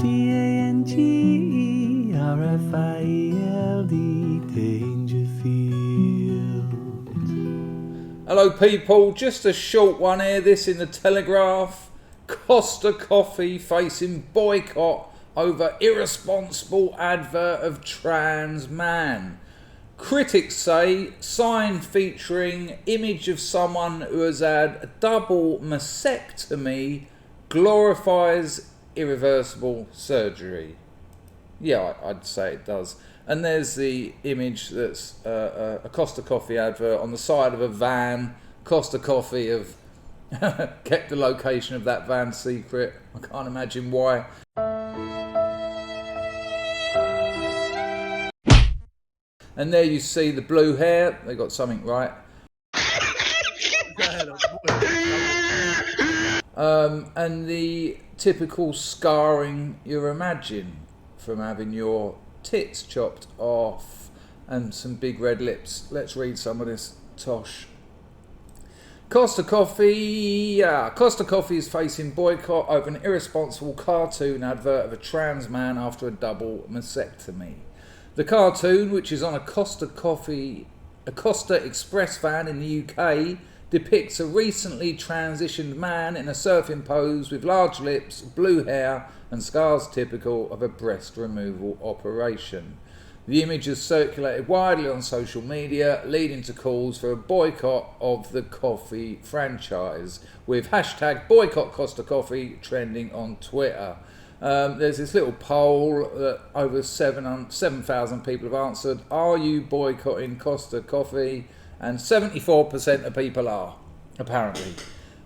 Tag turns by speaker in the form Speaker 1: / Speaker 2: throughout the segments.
Speaker 1: Dangerfield, Dangerfield.
Speaker 2: Hello people, just a short one here, this in the Telegraph. Costa Coffee facing boycott over irresponsible advert of trans man. Critics say sign featuring image of someone who has had a double mastectomy glorifies irreversible surgery. Yeah, I'd say it does. And there's the image that's a Costa Coffee advert on the side of a van. Costa Coffee have kept the location of that van secret. I can't imagine why. And there you see the blue hair. They got something right. And the typical scarring you imagine from having your tits chopped off and some big red lips. Let's read some of this tosh. Costa Coffee is facing boycott over an irresponsible cartoon advert of a trans man after a double mastectomy. The cartoon, which is on a Costa Express van in the UK, depicts a recently transitioned man in a surfing pose with large lips, blue hair and scars typical of a breast removal operation. The image has circulated widely on social media, leading to calls for a boycott of the coffee franchise, with hashtag boycott Costa Coffee trending on Twitter. There's this little poll that over 7,000 people have answered, are you boycotting Costa Coffee? And 74% of people are, apparently.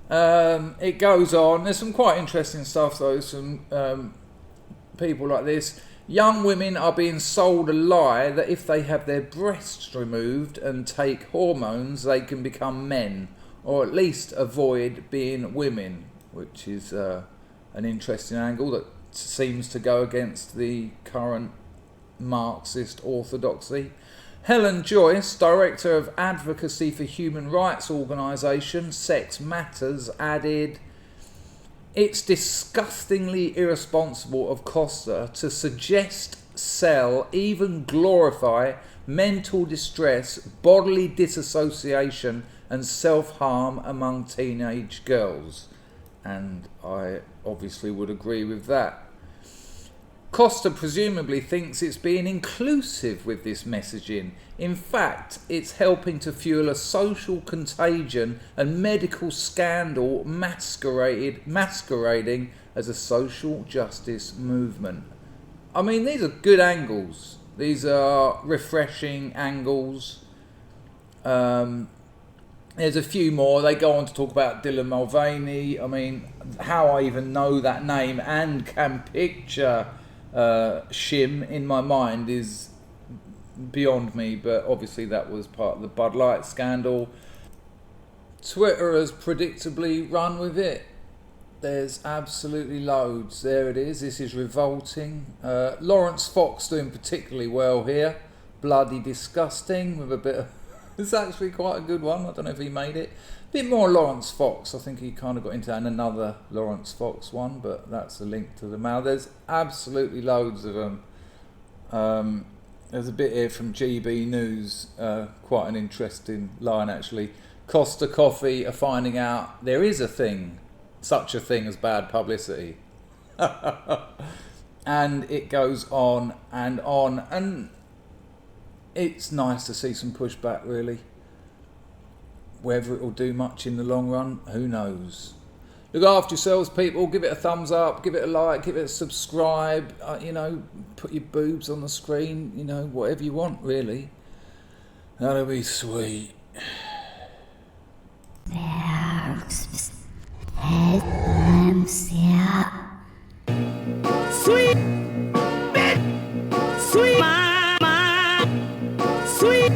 Speaker 2: It goes on. There's some quite interesting stuff though. Some people like this. Young women are being sold a lie that if they have their breasts removed and take hormones, they can become men, or at least avoid being women, which is an interesting angle that seems to go against the current Marxist orthodoxy. Helen Joyce, Director of Advocacy for Human Rights organisation Sex Matters, added, it's disgustingly irresponsible of Costa to suggest, sell, even glorify mental distress, bodily disassociation and self-harm among teenage girls. And I obviously would agree with that. Costa presumably thinks it's being inclusive with this messaging. In fact, it's helping to fuel a social contagion and medical scandal masquerading as a social justice movement. I mean, these are good angles. These are refreshing angles. There's a few more. They go on to talk about Dylan Mulvaney. I mean, how I even know that name and can picture Shim in my mind is beyond me, but obviously that was part of the Bud Light scandal. Twitter has predictably run with it. There's absolutely loads. There it is. This is revolting. Lawrence Fox doing particularly well here. Bloody disgusting with a bit of... It's actually quite a good one. I don't know if he made it. A bit more Lawrence Fox. I think he kind of got into another Lawrence Fox one, but that's a link to the mail. There's absolutely loads of them. There's a bit here from GB News. Quite an interesting line, actually. Costa Coffee are finding out there is a thing, such a thing as bad publicity. And it goes on, and it's nice to see some pushback, really. Whether it will do much in the long run, who knows. Look after yourselves, people. Give it a thumbs up, give it a like, give it a subscribe. Put your boobs on the screen. Whatever you want, really. That'll be sweet.
Speaker 1: Sweet, sweet, sweet, sweet, sweet.